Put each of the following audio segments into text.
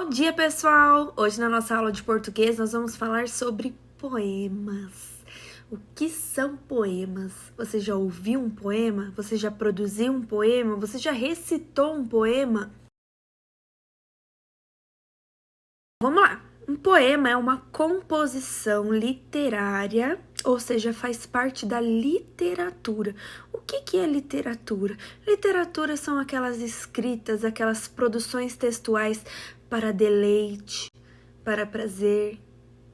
Bom dia, pessoal! Hoje na nossa aula de português nós vamos falar sobre poemas. O que são poemas? Você já ouviu um poema? Você já produziu um poema? Você já recitou um poema? Vamos lá! Um poema é uma composição literária, ou seja, faz parte da literatura. O que é literatura? Literatura são aquelas escritas, aquelas produções textuais para deleite, para prazer,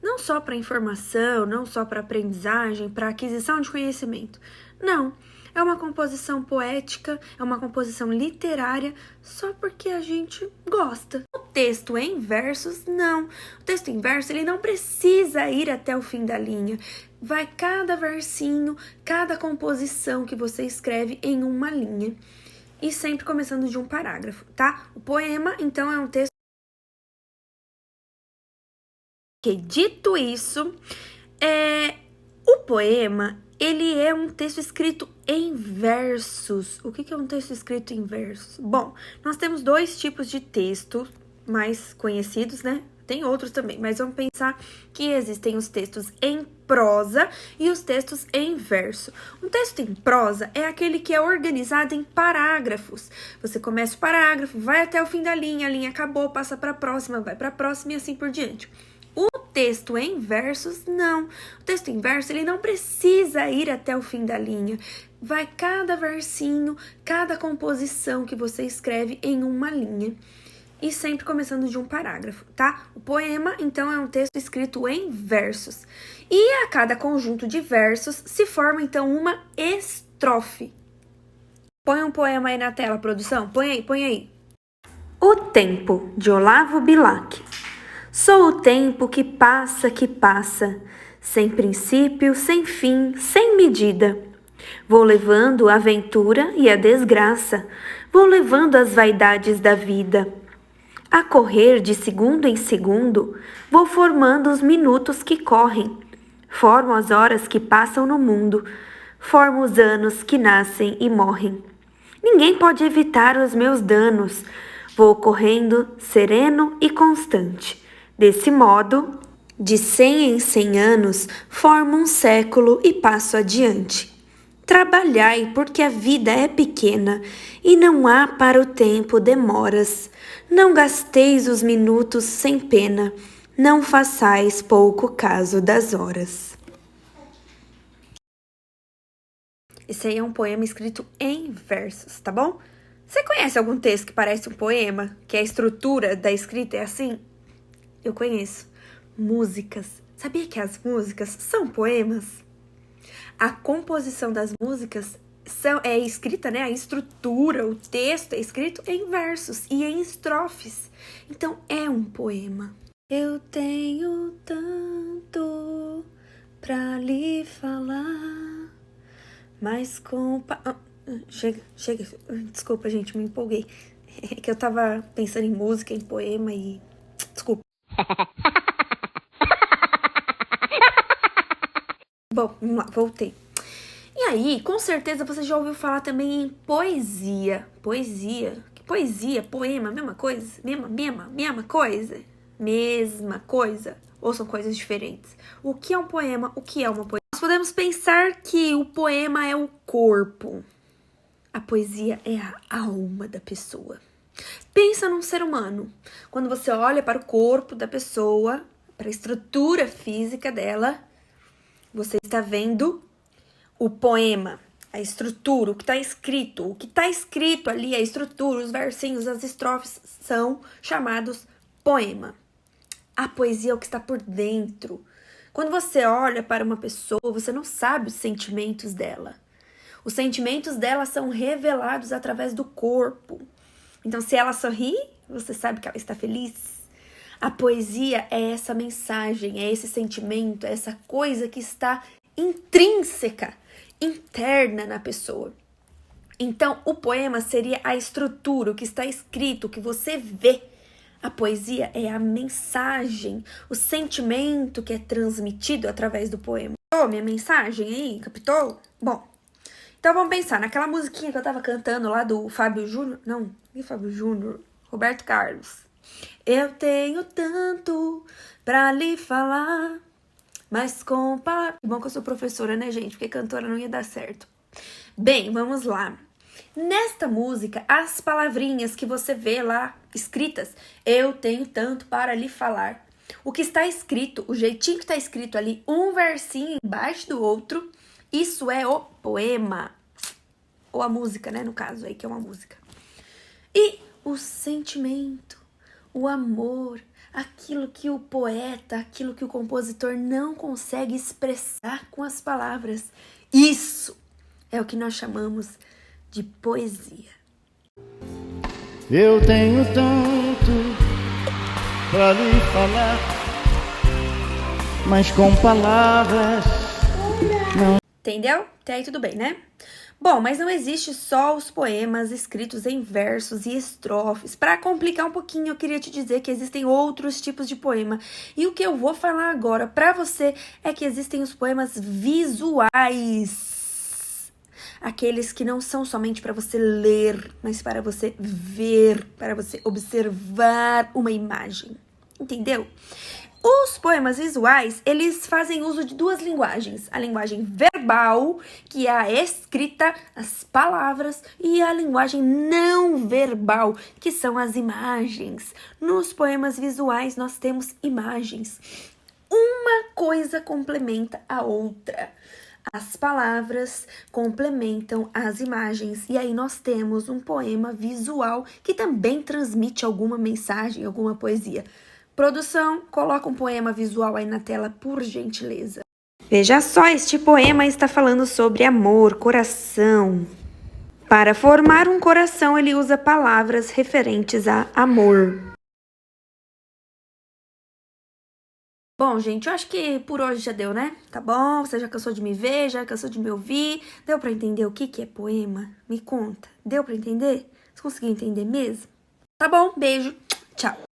não só para informação, não só para aprendizagem, para aquisição de conhecimento. Não, é uma composição poética, é uma composição literária, só porque a gente gosta. O texto em versos, não. O texto em verso, ele não precisa ir até o fim da linha. Vai cada versinho, cada composição que você escreve em uma linha. E sempre começando de um parágrafo, tá? O poema, então, é um texto. Ok, dito isso, o poema, ele é um texto escrito em versos. O que é um texto escrito em versos? Bom, nós temos dois tipos de texto mais conhecidos, né? Tem outros também, mas vamos pensar que existem os textos em prosa e os textos em verso. Um texto em prosa é aquele que é organizado em parágrafos. Você começa o parágrafo, vai até o fim da linha, a linha acabou, passa para a próxima, vai para a próxima e assim por diante. O texto em versos, não. O texto em verso, ele não precisa ir até o fim da linha. Vai cada versinho, cada composição que você escreve em uma linha. E sempre começando de um parágrafo, tá? O poema, então, é um texto escrito em versos. E a cada conjunto de versos se forma, então, uma estrofe. Põe um poema aí na tela, produção. Põe aí, põe aí. O Tempo, de Olavo Bilac. Sou o tempo que passa, sem princípio, sem fim, sem medida. Vou levando a aventura e a desgraça, vou levando as vaidades da vida. A correr de segundo em segundo, vou formando os minutos que correm. Formo as horas que passam no mundo, formo os anos que nascem e morrem. Ninguém pode evitar os meus danos, vou correndo sereno e constante. Desse modo, de 100 em 100 anos, formo um século e passo adiante. Trabalhai, porque a vida é pequena, e não há para o tempo demoras. Não gasteis os minutos sem pena, não façais pouco caso das horas. Esse aí é um poema escrito em versos, tá bom? Você conhece algum texto que parece um poema? Que a estrutura da escrita é assim? Eu conheço. Músicas. Sabia que as músicas são poemas? A composição das músicas é escrita, né? A estrutura, o texto é escrito em versos e em estrofes. Então, é um poema. Eu tenho tanto pra lhe falar, mas Chega. Desculpa, gente, me empolguei. É que eu tava pensando em música, em poema e... Desculpa. Bom, vamos lá, voltei. E aí, com certeza você já ouviu falar também em poesia. Poesia? Que poesia? Poema? Mesma coisa? Mesma coisa? Mesma coisa? Ou são coisas diferentes? O que é um poema? O que é uma poesia? Nós podemos pensar que o poema é o corpo. A poesia é a alma da pessoa. Pensa num ser humano. Quando você olha para o corpo da pessoa, para a estrutura física dela, você está vendo o poema, a estrutura, o que está escrito. O que está escrito ali, a estrutura, os versinhos, as estrofes, são chamados poema. A poesia é o que está por dentro. Quando você olha para uma pessoa, você não sabe os sentimentos dela. Os sentimentos dela são revelados através do corpo. Então, se ela sorri, você sabe que ela está feliz. A poesia é essa mensagem, é esse sentimento, é essa coisa que está intrínseca, interna na pessoa. Então, o poema seria a estrutura, o que está escrito, o que você vê. A poesia é a mensagem, o sentimento que é transmitido através do poema. Captou minha mensagem aí? Captou? Bom, então vamos pensar naquela musiquinha que eu tava cantando lá do Fábio Júnior. Não, que Fábio Júnior? Roberto Carlos. Eu tenho tanto pra lhe falar, mas com palavras... Que bom que eu sou professora, né, gente? Porque cantora não ia dar certo. Bem, vamos lá. Nesta música, as palavrinhas que você vê lá escritas, eu tenho tanto para lhe falar. O que está escrito, o jeitinho que está escrito ali, um versinho embaixo do outro, isso é o poema. Ou a música, né, no caso aí, que é uma música. E o sentimento, o amor, aquilo que o poeta, aquilo que o compositor não consegue expressar com as palavras. Isso é o que nós chamamos de poesia. Eu tenho tanto pra lhe falar, mas com palavras não. Entendeu? Até aí tudo bem, né? Bom, mas não existe só os poemas escritos em versos e estrofes. Para complicar um pouquinho, eu queria te dizer que existem outros tipos de poema. E o que eu vou falar agora para você é que existem os poemas visuais. Aqueles que não são somente para você ler, mas para você ver, para você observar uma imagem. Entendeu? Os poemas visuais, eles fazem uso de duas linguagens. A linguagem verbal, que é a escrita, as palavras, e a linguagem não verbal, que são as imagens. Nos poemas visuais, nós temos imagens. Uma coisa complementa a outra. As palavras complementam as imagens. E aí nós temos um poema visual que também transmite alguma mensagem, alguma poesia. Produção, coloca um poema visual aí na tela, por gentileza. Veja só, este poema está falando sobre amor, coração. Para formar um coração, ele usa palavras referentes a amor. Bom, gente, eu acho que por hoje já deu, né? Tá bom? Você já cansou de me ver, já cansou de me ouvir? Deu pra entender o que é poema? Me conta. Deu pra entender? Você conseguiu entender mesmo? Tá bom, beijo, tchau.